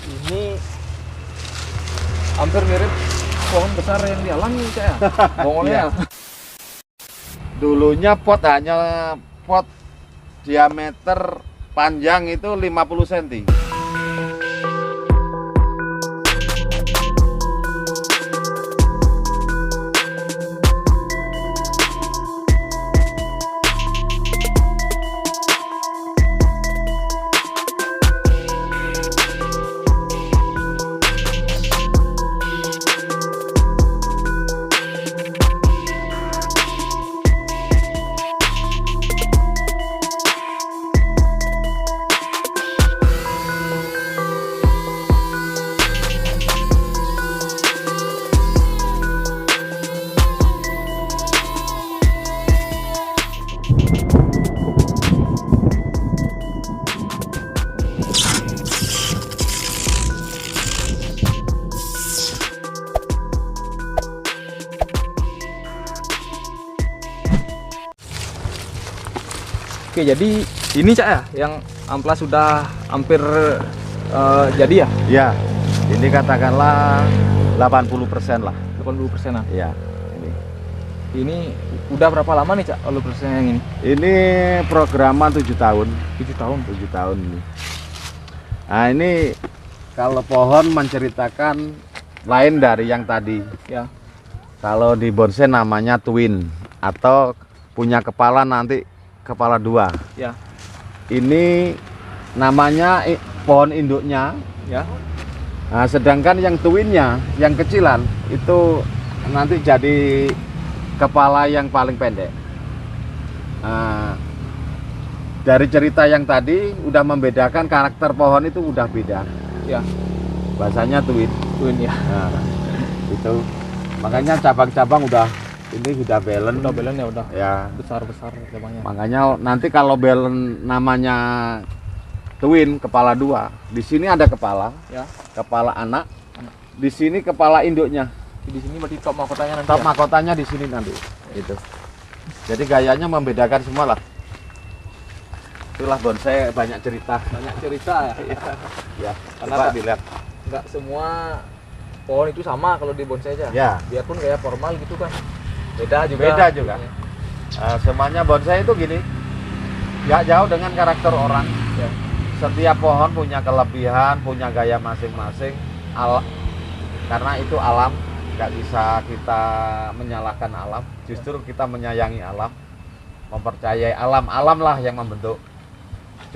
Ini hampir mirip pohon besar yang di alam nih, Cak ya. Bongolnya. Iya. Dulunya pot hanya pot diameter panjang itu 50 cm. Oke, jadi ini Cak ya, yang amplas sudah hampir jadi ya? Ya, ini katakanlah 80% lah. 80%-an. Ya. Ini udah berapa lama nih Cak, 80% yang ini? Ini programan 7 tahun. 7 tahun. 7 tahun ini. Nah, ini kalau pohon menceritakan lain dari yang tadi. Ya. Kalau di bonsai namanya twin atau punya kepala nanti kepala dua. Ya. Ini namanya pohon induknya. Ya. Nah, sedangkan yang twinnya, yang kecilan itu nanti jadi kepala yang paling pendek. Nah, dari cerita yang tadi udah membedakan karakter pohon itu udah beda. Ya. Bahasanya twin. Twin ya. Nah, itu makanya cabang-cabang udah ini sudah balance. Udah balance ya, udah. Ya. Besar-besar cabangnya. Makanya nanti kalau balance namanya twin kepala dua, di sini ada kepala, Ya. kepala anak, di sini kepala induknya. Di sini berarti top mahkotanya nanti. Top ya? mahkotanya di sini nanti. Itu. Jadi gayanya membedakan semua lah. Itulah bonsai banyak cerita. Banyak cerita ya. Ya. Karena Coba apa? dilihat. Nggak semua pohon itu sama kalau di bonsai aja. Ya. Biarpun kayak formal gitu kan. Beda juga. Beda juga. Semuanya bonsai itu gini. Nggak jauh dengan karakter orang. Ya. Setiap pohon punya kelebihan, punya gaya masing-masing. Karena itu alam, nggak bisa kita menyalahkan alam. Justru kita menyayangi alam, mempercayai alam. Alam lah yang membentuk.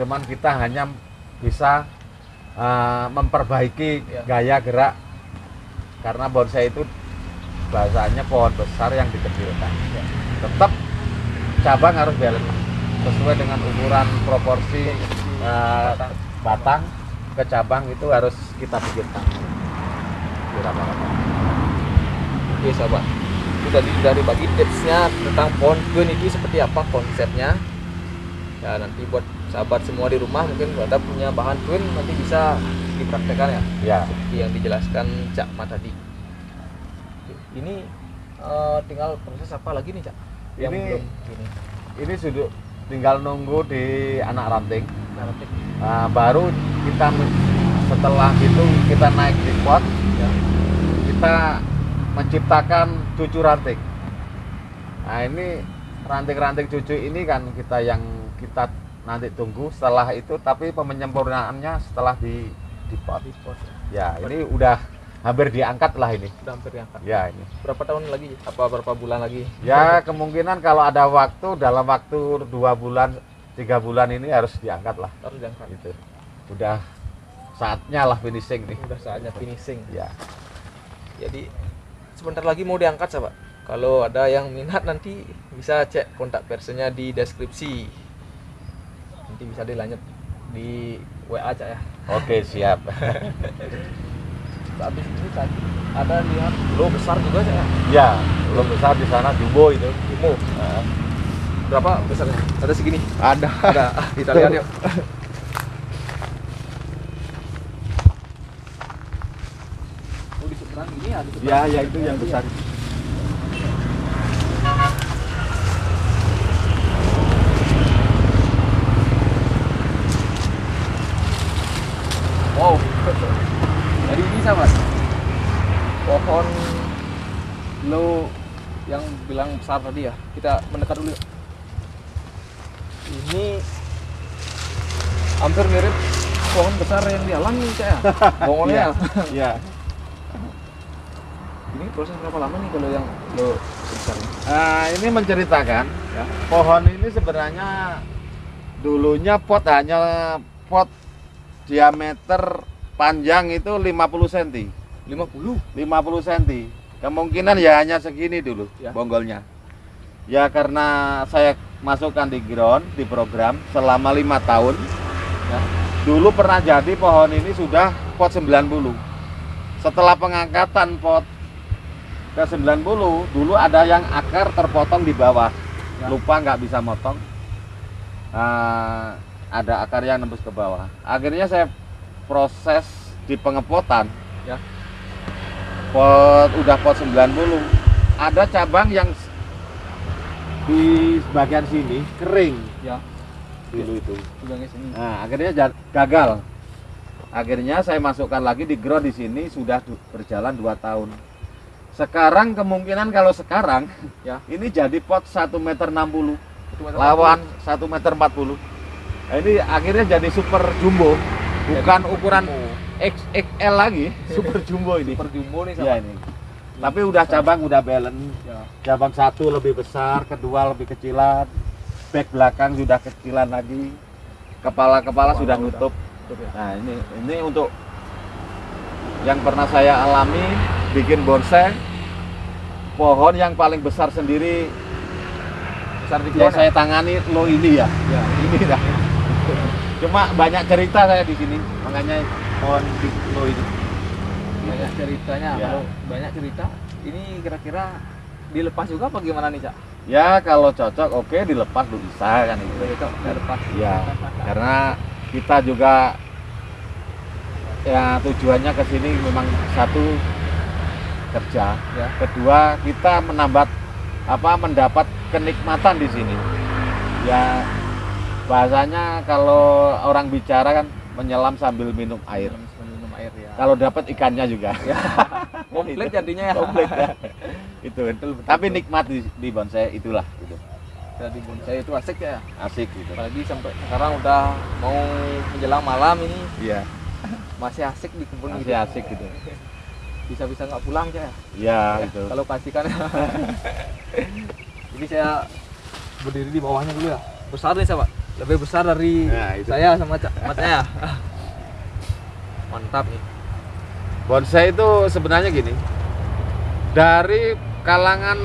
Cuman kita hanya bisa memperbaiki gaya gerak. Karena bonsai itu bahasanya pohon besar yang dikecilkan. Tetap cabang harus balance sesuai dengan ukuran proporsi batang ke cabang itu harus kita pikirkan. Oke sahabat, itu tadi sudah dibagi tipsnya tentang pohon twin ini seperti apa konsepnya. Ya nanti buat sahabat semua di rumah mungkin kalau ada punya bahan twin nanti bisa dipraktekkan ya. Ya. Seperti yang dijelaskan Cak Mat tadi. Ini tinggal proses apa lagi nih Cak? Yang Ini- belum ini. Ini sudah tinggal nunggu di anak ranting. Nanti. Nah, baru kita setelah itu kita naik di pot, Ya. kita menciptakan cucu ranting. Nah, ini ranting-ranting cucu ini kan kita nanti tunggu setelah itu, tapi penyempurnaannya setelah di pot. Di pot. Ya, ini udah hampir diangkat lah ini. Udah hampir diangkat. Ya, ini. Berapa tahun lagi? Apa berapa bulan lagi? Ya, kemungkinan kalau ada waktu dalam waktu 2 bulan, 3 bulan ini harus diangkat lah. Harus diangkat. Gitu. Udah saatnya lah finishing nih. Udah saatnya finishing. Ya. Jadi sebentar lagi mau diangkat sahabat. Kalau ada yang minat nanti bisa cek kontak personnya di deskripsi. Nanti bisa dilanjut di WA Cak ya. Oke, siap. Habis ini tadi ada lihat lo besar juga Cak ya. Ya, belum besar di sana jumbo itu. Imo. Berapa besarnya? Ada segini. Ada. Ada. Kita lihat yuk. Oh, di seberang ini ada Ya, ya itu yang besar. Wow. Jadi ini sahabat, pohon lo yang bilang besar tadi ya, kita mendekat dulu. Ini hampir mirip pohon besar yang di alam nih saya. Bongolnya. Iya. Ini proses berapa lama nih kalau yang lo besar ini? Ini menceritakan Ya. pohon ini sebenarnya dulunya hanya pot diameter panjang itu 50 cm. 50. 50 cm. Kemungkinan ya hanya segini dulu Ya. bonggolnya. Ya karena saya masukkan di ground, di program selama 5 tahun. Ya. Dulu pernah jadi pohon ini sudah pot 90. Setelah pengangkatan pot ke 90, dulu ada yang akar terpotong di bawah. Ya. Lupa nggak bisa motong. Ada akar yang nembus ke bawah. Akhirnya saya proses di pengepotan. Ya. Udah pot 90. Ada cabang yang di bagian sini kering Ya. dulu itu. Tulangnya sini. Nah, akhirnya gagal. Akhirnya saya masukkan lagi di ground di sini sudah berjalan 2 tahun. Sekarang kemungkinan kalau sekarang Ya. ini jadi pot 1,60 meter Itu meter lawan 1,40 meter. Nah, ini akhirnya jadi super jumbo, bukan ukuran XXL lagi, super jumbo ini. super jumbo nih Ya sahabat. ini. Tapi udah cabang udah balance. Ya. Cabang satu lebih besar, kedua lebih kecilan, back belakang sudah kecilan lagi, kepala sudah nutup. Tutup ya. Nah ini untuk yang pernah saya alami bikin bonsai, pohon yang paling besar sendiri Besar di yang pohon saya tangani lo ini ya, ya. ini dah. Cuma banyak cerita saya di sini, makanya pohon di lo ini. Banyak ceritanya. Ya. Kalau banyak cerita, ini kira-kira dilepas juga apa gimana nih, Cak? Ya kalau cocok oke dilepas lu bisa kan itu. Cocok dilepas. Ya karena kita juga ya tujuannya ke sini memang satu kerja, Ya. kedua kita mendapat kenikmatan di sini. Ya bahasanya kalau orang bicara kan menyelam sambil minum air. Minum air ya. Kalau dapat ikannya juga. Ya. Komplit jadinya ya. Komplit ya. Itu. Betul. Tapi nikmat di bonsai itulah itu. Jadi bonsai itu asik ya. Asik gitu. Apalagi sampai sekarang udah mau menjelang malam ini Iya, masih asik di kebun masih gitu. asik gitu. Bisa-bisa nggak pulang Cak ya. Ya, Ya, itu. kalau kasihkan. Jadi saya berdiri di bawahnya dulu ya. Besar nih sahabat. Lebih besar dari Nah, itu. saya sama saya. Mantap nih. Bonsai itu sebenarnya gini. Dari kalangan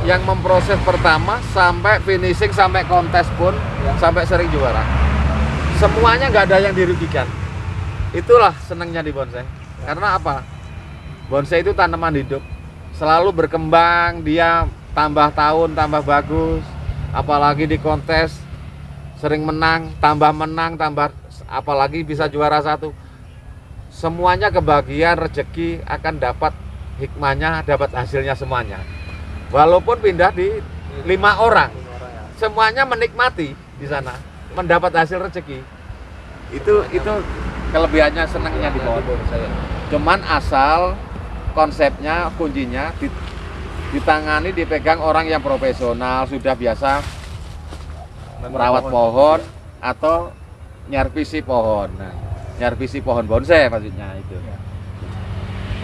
yang memproses pertama sampai finishing sampai kontes pun Ya. sampai sering juara. Semuanya nggak ada yang dirugikan. Itulah senangnya di bonsai. Karena apa? Bonsai itu tanaman hidup. Selalu berkembang, dia tambah tahun tambah bagus. Apalagi di kontes sering menang, tambah apalagi bisa juara 1. Semuanya kebagian rezeki akan dapat hikmahnya, dapat hasilnya semuanya. Walaupun pindah di 5 orang, semuanya menikmati di sana, mendapat hasil rezeki. Itu kelebihannya, senangnya di pohon bonsai. Cuman asal konsepnya, kuncinya ditangani, dipegang orang yang profesional, sudah biasa merawat pohon atau nyarvisi pohon. Nah, nyarvisi pohon bonsai maksudnya itu. Ya.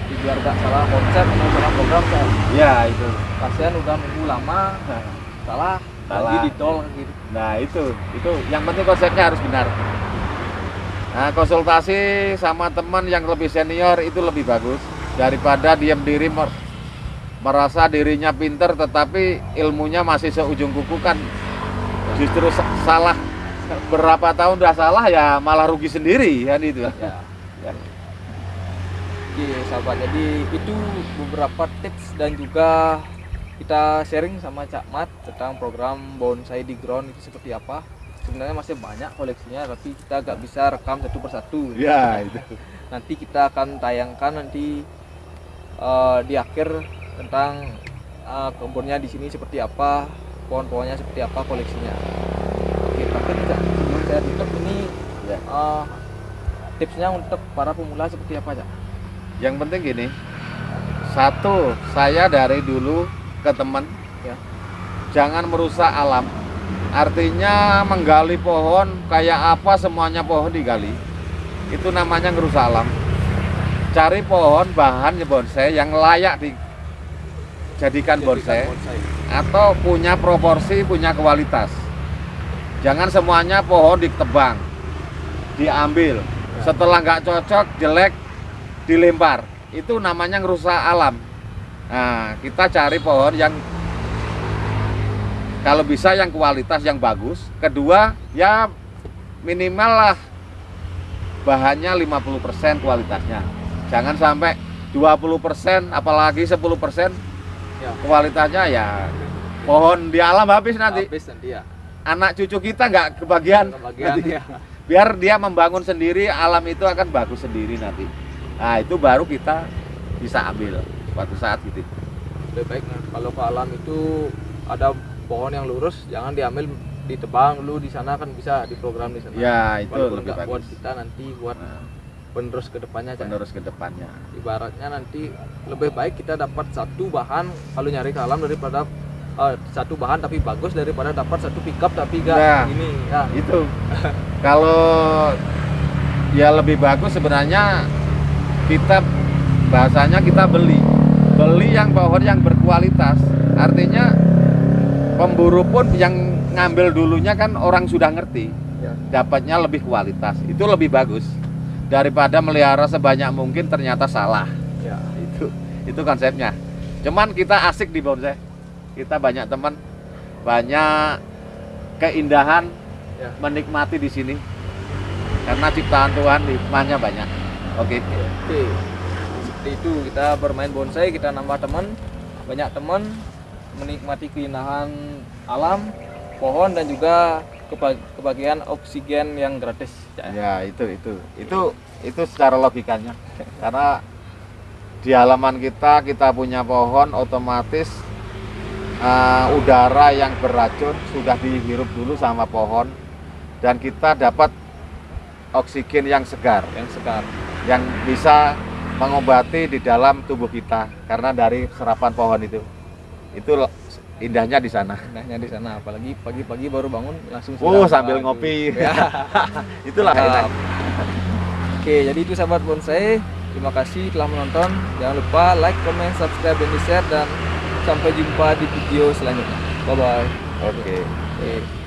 Jadi biar nggak salah konsep, nggak salah program Cak. Ya itu. Kasihan udah nunggu lama, salah, Salah. lagi didol gitu. Nah itu yang penting konsepnya harus benar. Nah konsultasi sama teman yang lebih senior itu lebih bagus daripada diam diri merasa dirinya pinter tetapi ilmunya masih seujung kuku, kan justru salah. Berapa tahun udah salah ya malah rugi sendiri kan itu. Ya. Ya. Oke sahabat, jadi itu beberapa tips dan juga kita sharing sama Cak Mat tentang program bonsai di ground itu seperti apa. Sebenarnya masih banyak koleksinya tapi kita gak bisa rekam satu persatu. Ya itu. Nanti kita akan tayangkan nanti di akhir tentang kebunnya di sini seperti apa, pohon-pohonnya seperti apa, koleksinya. Oke, tapi Cak, sebelum saya tutup ini Ya. tipsnya untuk para pemula seperti apa, Cak? Yang penting gini, satu, saya dari dulu ke teman, Ya. jangan merusak alam. Artinya menggali pohon kayak apa semuanya pohon digali, itu namanya ngerusak alam. Cari pohon bahan bonsai yang layak dijadikan bonsai atau punya proporsi, punya kualitas. Jangan semuanya pohon ditebang, diambil. Setelah nggak cocok, jelek, dilempar. Itu namanya ngerusak alam. Nah, kita cari pohon yang kalau bisa yang kualitas yang bagus. Kedua, ya minimal lah bahannya 50% kualitasnya. Jangan sampai 20%, apalagi 10% Ya. kualitasnya ya pohon di alam habis nanti. Habis nanti ya. Anak cucu kita nggak kebagian. Kebagian Nanti. ya. Biar dia membangun sendiri, alam itu akan bagus sendiri nanti. Nah, itu baru kita bisa ambil suatu saat gitu. Lebih baik kalau ke alam itu ada pohon yang lurus, jangan diambil, ditebang dulu di sana, kan bisa diprogram di sana. Ya, itu Walaupun lebih nggak buat bagus. kita nanti buat Nah, penerus ke depannya, Cak. penerus ke depannya. Ibaratnya nanti lebih baik kita dapat satu bahan kalau nyari ke alam daripada satu bahan tapi bagus daripada dapat satu pickup tapi enggak Nah. ini ya. Itu kalau ya lebih bagus sebenarnya kita bahasanya kita beli yang pohon yang berkualitas. Artinya pemburu pun yang ngambil dulunya kan orang sudah ngerti, Ya. dapatnya lebih kualitas. Itu lebih bagus daripada melihara sebanyak mungkin ternyata salah. Ya. Itu konsepnya. Cuman kita asik di bonsai. Kita banyak teman, banyak keindahan, Ya. menikmati di sini. Karena ciptaan Tuhan, hikmahnya banyak. Oke. Oke. Seperti itu kita bermain bonsai, kita nambah teman, banyak teman, menikmati keindahan alam, pohon dan juga kebagian oksigen yang gratis. Cak. Ya, itu secara logikanya. Karena di halaman kita punya pohon, otomatis udara yang beracun sudah dihirup dulu sama pohon, dan kita dapat oksigen yang segar, yang bisa mengobati di dalam tubuh kita karena dari serapan pohon itu indahnya di sana. Indahnya di sana, apalagi pagi-pagi baru bangun langsung Sambil lagi. ngopi. Ya. Itulah enak. Oke, jadi itu sahabat bonsai, terima kasih telah menonton. Jangan lupa like, comment, subscribe, dan di share, dan sampai jumpa di video selanjutnya. Bye bye. Oke. Oke.